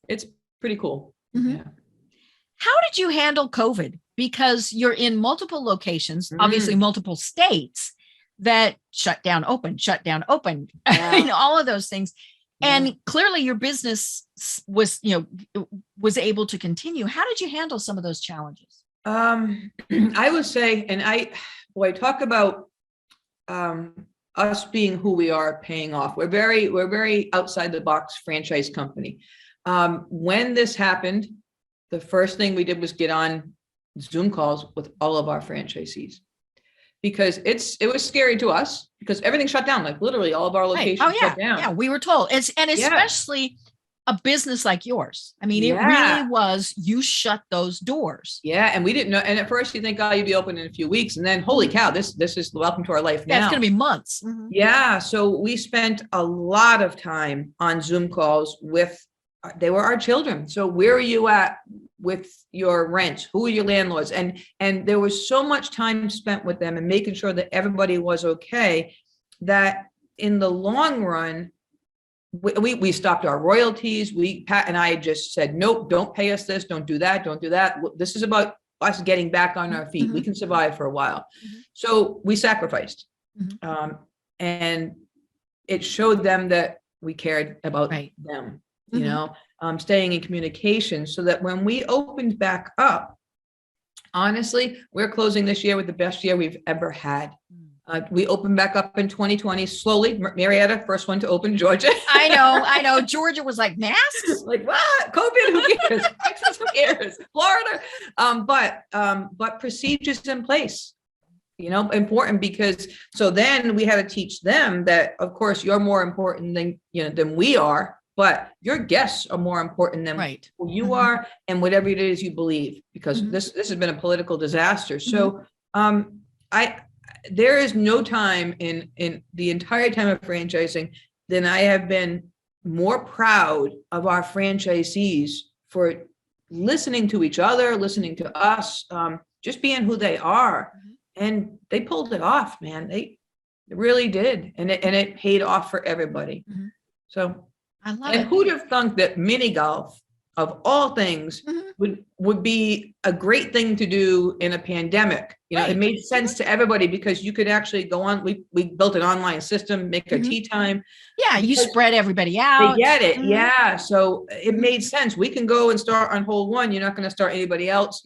it's pretty cool. Yeah. How did you handle COVID? Because you're in multiple locations, obviously multiple states that shut down, open, all of those things. And clearly your business was able to continue. How did you handle some of those challenges? I would say, and I talk about us being who we are paying off. We're very outside the box franchise company. When this happened, the first thing we did was get on Zoom calls with all of our franchisees because it was scary to us because everything shut down, like literally all of our locations shut down. Yeah, we were told. And especially a business like yours. I mean, it really was, you shut those doors. Yeah. And we didn't know. And at first you think, oh, you'd be open in a few weeks. And then holy cow, this is welcome to our life now. It's going to be months. Yeah. So we spent a lot of time on Zoom calls they were our children. So where are you at with your rent? Who are your landlords? And there was so much time spent with them and making sure that everybody was okay, that in the long run, we stopped our royalties. Pat and I just said, nope, don't pay us this. Don't do that. Don't do that. This is about us getting back on our feet. We can survive for a while. So we sacrificed. And it showed them that we cared about them. Staying in communication so that when we opened back up, honestly, we're closing this year with the best year we've ever had. We opened back up in 2020 slowly. Marietta, first one to open. Georgia. I know. Georgia was like, masks? Like, what? COVID? Who cares? Texas? Who cares? Florida? But procedures in place. Important because so then we had to teach them that, of course, you're more important than we are. But your guests are more important than who you are and whatever it is you believe, because this has been a political disaster. So there is no time in the entire time of franchising than I have been more proud of our franchisees for listening to each other, listening to us, just being who they are. And they pulled it off, man. They really did. And it paid off for everybody. So I love it. Who'd have thunk that mini golf, of all things, would be a great thing to do in a pandemic, It made sense to everybody because you could actually go on. We built an online system, make a tea time. Yeah, you spread everybody out. They get it. Yeah. So it made sense. We can go and start on hole one. You're not going to start anybody else,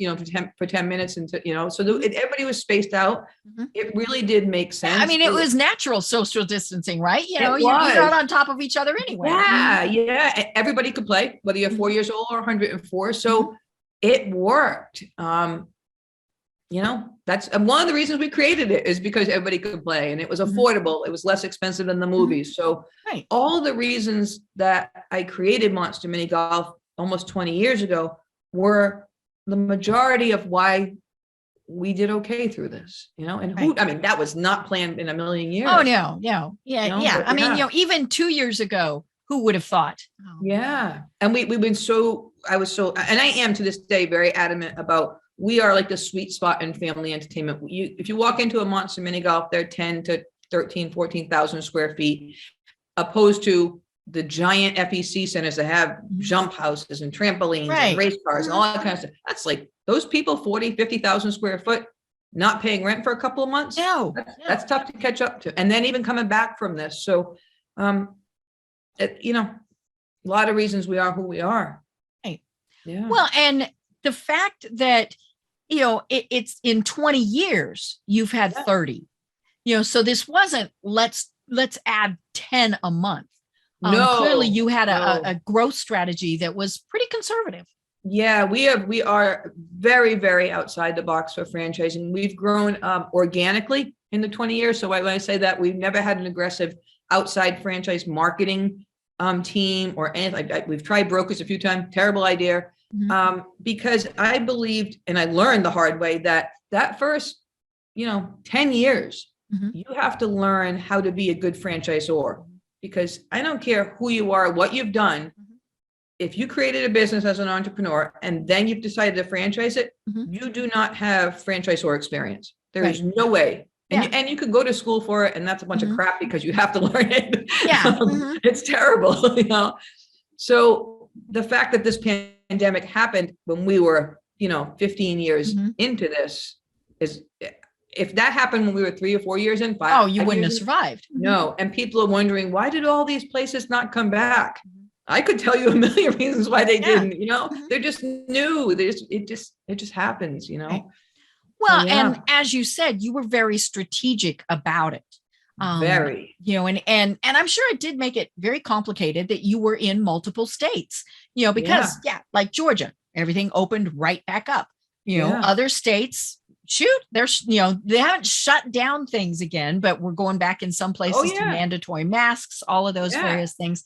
for 10 minutes. And, everybody was spaced out. It really did make sense. I mean, it was natural social distancing, right? You got on top of each other anyway. Yeah. Yeah. Everybody could play, whether you're 4 years old or 104. So it worked. That's one of the reasons we created it is because everybody could play and it was affordable. It was less expensive than the movies. So all the reasons that I created Monster Mini Golf almost 20 years ago were the majority of why we did okay through this, and that was not planned in a million years. Oh, no. Yeah. I mean, even 2 years ago, who would have thought? Oh. Yeah. And I am to this day very adamant about, we are like the sweet spot in family entertainment. If you walk into a Monster Mini Golf, they're 10 to 13, 14,000 square feet, opposed to the giant FEC centers that have jump houses and trampolines and race cars and all that kind of stuff. That's like those people, 40, 50,000 square foot, not paying rent for a couple of months. No, that's tough to catch up to. And then even coming back from this. So, a lot of reasons we are who we are. Right. Yeah. Well, and the fact that, it's in 20 years, you've had 30, so this wasn't, let's add 10 a month. No, clearly you had a growth strategy that was pretty conservative. Yeah, we are very, very outside the box for franchising. We've grown organically in the 20 years. So when I say that, we've never had an aggressive outside franchise marketing team or anything. We've tried brokers a few times, terrible idea. Because I believed, and I learned the hard way, that first, 10 years, you have to learn how to be a good franchisor, because I don't care who you are, what you've done. If you created a business as an entrepreneur and then you've decided to franchise it, you do not have franchisor experience. There is no way. And you could go to school for it, and that's a bunch of crap because you have to learn it. Yeah. It's terrible, So the fact that this pandemic happened when we were, 15 years into this is, if that happened when we were 3 or 4 years in, you wouldn't have survived. No. And people are wondering, why did all these places not come back? I could tell you a million reasons why they didn't, they're just new. It just happens, Right. Well, and as you said, you were very strategic about it. Very, and I'm sure it did make it very complicated that you were in multiple states, because like Georgia, everything opened right back up, other states, there's, they haven't shut down things again, but we're going back in some places to mandatory masks, all of those various things.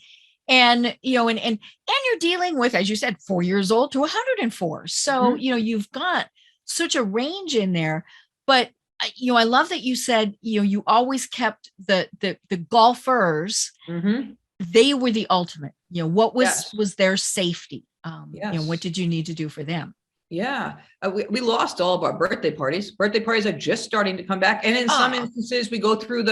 And, and you're dealing with, as you said, 4 years old to 104. So, you've got such a range in there, but I love that you said, you always kept the golfers. They were the ultimate, what was their safety? What did you need to do for them? Yeah. We lost all of our birthday parties. Birthday parties are just starting to come back. And in some instances we go through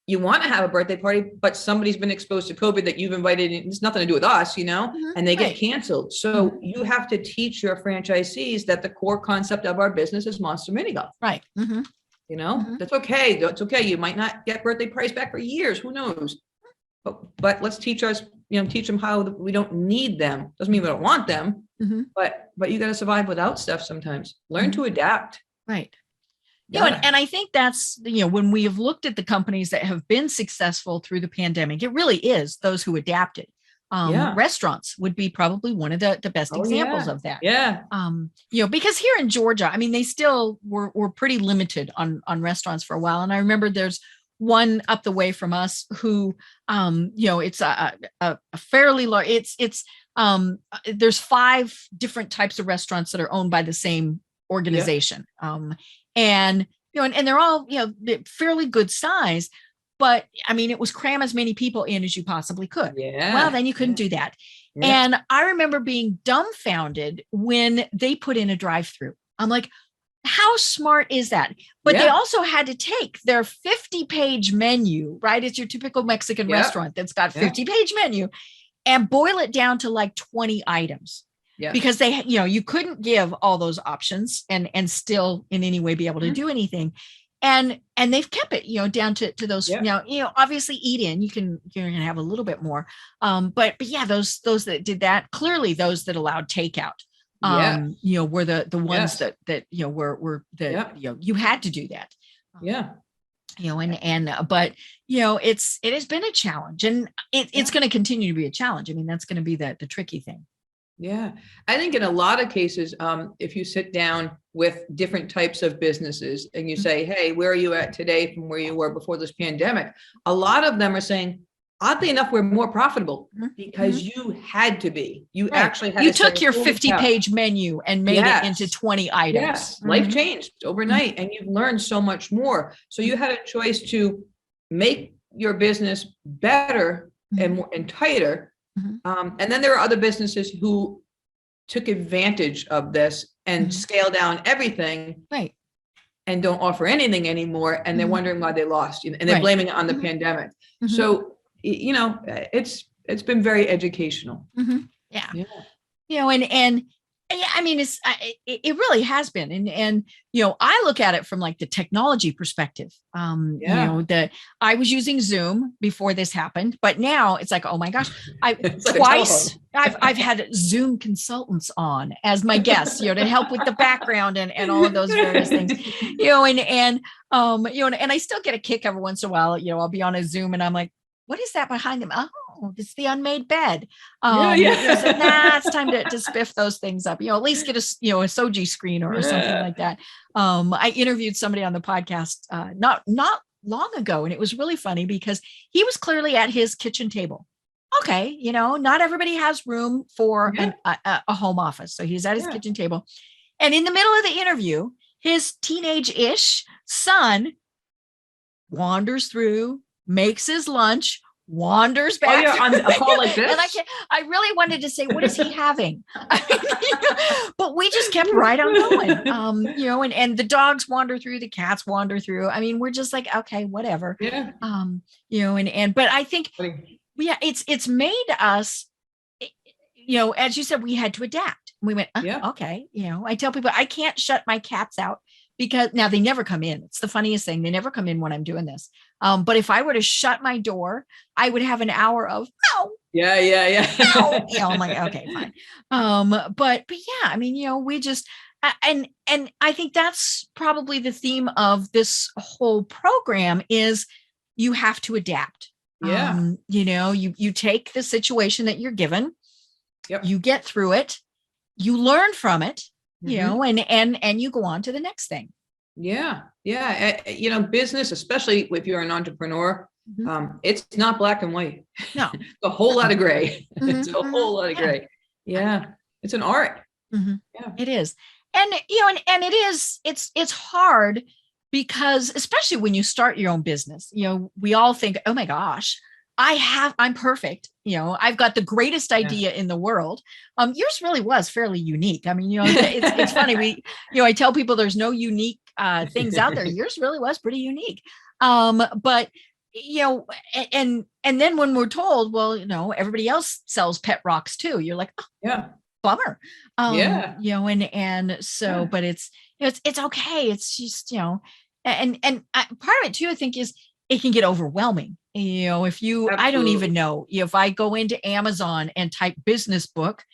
you want to have a birthday party, but somebody's been exposed to COVID that you've invited in. It's nothing to do with us, and they get canceled. So you have to teach your franchisees that the core concept of our business is Monster Mini Golf. Right. That's okay. That's okay. You might not get birthday parties back for years. Who knows? But let's teach them how we don't need them. Doesn't mean we don't want them, but you got to survive without stuff sometimes. Learn to adapt. Right. And I think that's, when we have looked at the companies that have been successful through the pandemic, it really is those who adapted. Restaurants would be probably one of the best examples of that. Yeah. Because here in Georgia, I mean, they still were pretty limited on restaurants for a while. And I remember there's one up the way from us who, it's a fairly large, there's 5 different types of restaurants that are owned by the same organization. And they're all, fairly good size, but I mean, it was cram as many people in as you possibly could. Yeah. Well, then you couldn't do that. Yeah. And I remember being dumbfounded when they put in a drive-through. I'm like, how smart is that? But they also had to take their 50-page menu, right? It's your typical Mexican restaurant that's got 50-page menu, and boil it down to like 20 items. Yeah. because they, you couldn't give all those options and still in any way be able to do anything. And they've kept it, down to those, obviously eat in, you're going to have a little bit more. But yeah, those that did that, clearly those that allowed takeout, were the ones that were the, you had to do that. Yeah. But it has been a challenge, and it's going to continue to be a challenge. I mean, that's going to be the tricky thing. Yeah. I think in a lot of cases, if you sit down with different types of businesses and you say, hey, where are you at today from where you were before this pandemic? A lot of them are saying, oddly enough, we're more profitable because you had to be. You actually had you took your 50-page menu and made it into 20 items. Yes. Life changed overnight and you've learned so much more. So you had a choice to make your business better and more and tighter. And then there are other businesses who took advantage of this and scale down everything, right? And don't offer anything anymore, and they're wondering why they lost, and they're blaming it on the pandemic. So it's been very educational. Yeah. And I mean, it really has been. And I look at it from like the technology perspective. That I was using Zoom before this happened, but now it's like, oh my gosh, I've had Zoom consultants on as my guests, to help with the background and all of those various things, and I still get a kick every once in a while. I'll be on a Zoom and I'm like, what is that behind them? Oh, it's the unmade bed. So it's time to spiff those things up. At least get a Soji screen or something like that. I interviewed somebody on the podcast not long ago, and it was really funny because he was clearly at his kitchen table. Okay, not everybody has room for a home office, so he's at his kitchen table, and in the middle of the interview, his teenage-ish son wanders through, makes his lunch, wanders back on a call like this. And I really wanted to say, what is he having? But we just kept right on going. And the dogs wander through, the cats wander through. I mean, we're just like, okay, whatever. Yeah. But I think, it's made us, as you said, we had to adapt. We went, okay. I tell people I can't shut my cats out, because now they never come in. It's the funniest thing. They never come in when I'm doing this. But if I were to shut my door, I would have an hour of no. Yeah. No. I'm like, okay, fine. But yeah, I mean, we just, and I think that's probably the theme of this whole program is you have to adapt. Yeah. You take the situation that you're given, Yep. you get through it, you learn from it, and you go on to the next thing. Yeah. Business, especially if you're an entrepreneur, it's not black and white. No, it's a whole lot of gray. It's a whole lot of gray. Yeah. It's an art. Yeah, it is. And, and it is, it's hard because especially when you start your own business, we all think, oh my gosh, I'm perfect. I've got the greatest idea in the world. Yours really was fairly unique. I mean, it's funny. I tell people there's no unique things out there. Yours really was pretty unique. But and then when we're told, well, everybody else sells pet rocks too, you're like, oh, bummer. And so, but it's okay. It's just, and part of it too, I think is it can get overwhelming. If you, absolutely. I don't even know if I go into Amazon and type business book.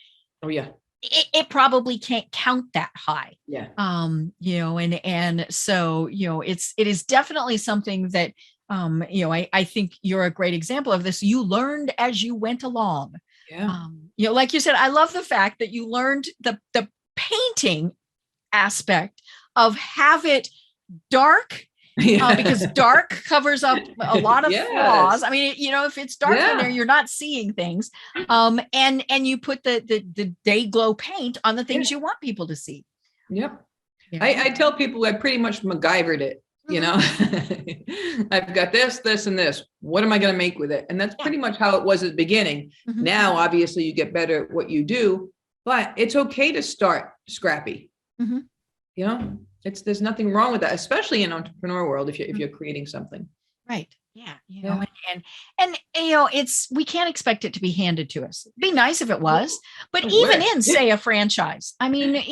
Oh yeah. It probably can't count that high. Yeah. And so, it is definitely something that, I think you're a great example of this. You learned as you went along. Yeah. Like you said, I love the fact that you learned the painting aspect of have it dark. Because dark covers up a lot of flaws. I mean, if it's dark in there, you're not seeing things. And you put the day glow paint on the things you want people to see. Yep. I tell people I pretty much MacGyvered it. I've got this, and this. What am I going to make with it? And that's pretty much how it was at the beginning. Now, obviously, you get better at what you do, but it's okay to start scrappy. There's nothing wrong with that, especially in entrepreneur world. If you're creating something, Right. Yeah. And we can't expect it to be handed to us. It'd be nice if it was, but I even wish. in, say, a franchise, I mean,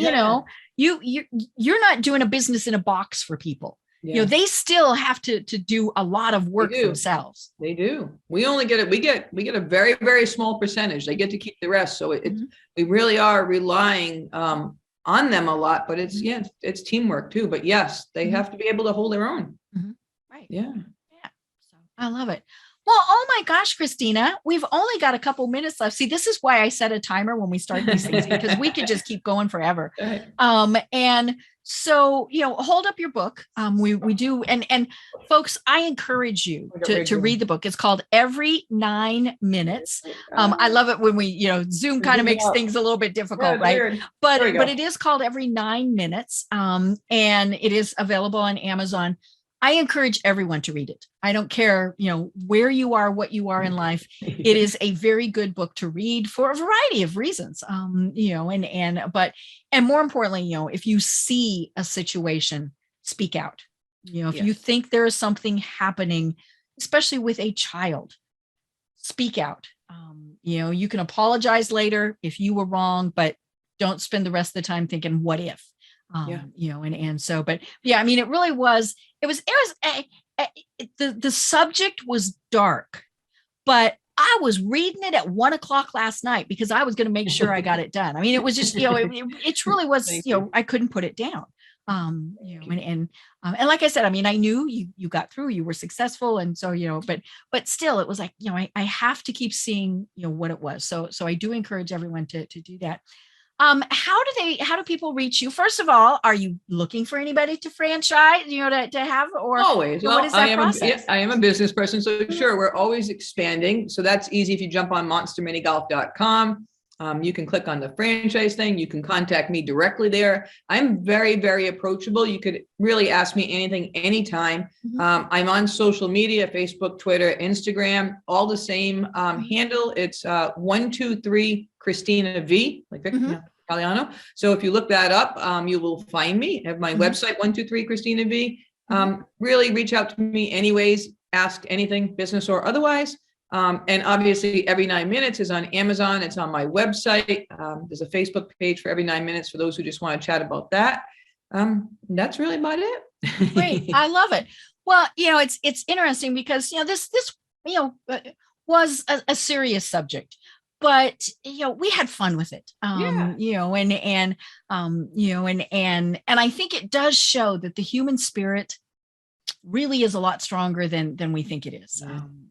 you're not doing a business in a box for people. Yeah. They still have to do a lot of work themselves. They do. We only get it. We get a very, very small percentage. They get to keep the rest. So we really are relying on them a lot, but it's teamwork too. But yes, they have to be able to hold their own. Right. Yeah. Yeah. So I love it. Well, oh my gosh, Christina, we've only got a couple minutes left. See, this is why I set a timer when we start these things, because we could just keep going forever. And so, hold up your book. We do. And folks, I encourage you to read the book. It's called Every 9 Minutes. I love it when we, Zoom kind of makes things a little bit difficult, right? Weird. But it is called Every 9 Minutes. And it is available on Amazon. I encourage everyone to read it. I don't care, where you are, what you are in life. It is a very good book to read for a variety of reasons. And more importantly, if you see a situation, speak out. If you think there is something happening, especially with a child, speak out. You can apologize later if you were wrong, but don't spend the rest of the time thinking, what if? It really was, the subject was dark, but I was reading it at 1 o'clock last night because I was going to make sure I got it done. I mean, it was just, it truly was, I couldn't put it down. And like I said, I mean, I knew you got through, you were successful. And so, but still it was like, I have to keep seeing, what it was. So I do encourage everyone to do that. How do people reach you? First of all, are you looking for anybody to franchise, to have, or always? Well, what is that process? I am a business person, so sure, we're always expanding. So that's easy. If you jump on monsterminigolf.com, you can click on the franchise thing. You can contact me directly there. I'm very, very approachable. You could really ask me anything, anytime. I'm on social media, Facebook, Twitter, Instagram, all the same handle. It's 123 Christina V, like Victor Vitaliano. So if you look that up, you will find me. I have my website, 123 Christina V. Really reach out to me anyways, ask anything, business or otherwise. And obviously Every 9 Minutes is on Amazon. It's on my website. There's a Facebook page for Every 9 Minutes for those who just want to chat about that. That's really about it. Great. I love it. Well, it's interesting because, this was a serious subject, but, we had fun with it. And I think it does show that the human spirit really is a lot stronger than we think it is. I'm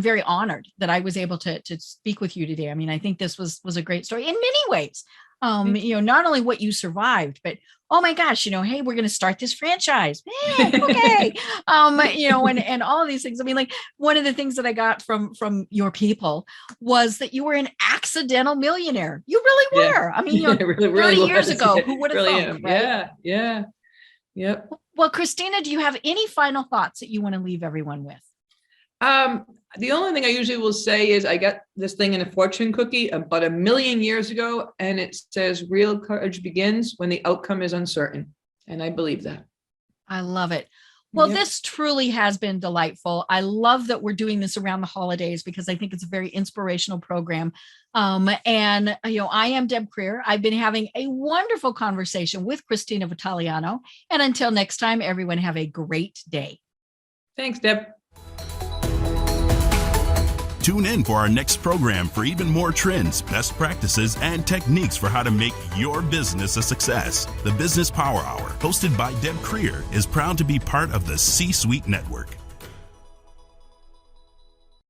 very honored that I was able to speak with you today. I mean, I think this was a great story in many ways. Not only what you survived, but oh my gosh, hey, we're going to start this franchise. Man, okay. And all of these things. I mean, like one of the things that I got from your people was that you were an accidental millionaire. You really were. I mean, really 30 years ago, who would have thought? Right? Yeah. Yep. Well, Christina, do you have any final thoughts that you want to leave everyone with? The only thing I usually will say is I got this thing in a fortune cookie about 1 million years ago, and it says real courage begins when the outcome is uncertain. And I believe that. I love it. Well, This truly has been delightful. I love that we're doing this around the holidays because I think it's a very inspirational program. I am Deb Creer. I've been having a wonderful conversation with Christina Vitaliano. And until next time, everyone have a great day. Thanks, Deb. Tune in for our next program for even more trends, best practices, and techniques for how to make your business a success. The Business Power Hour, hosted by Deb Creer, is proud to be part of the C-Suite Network.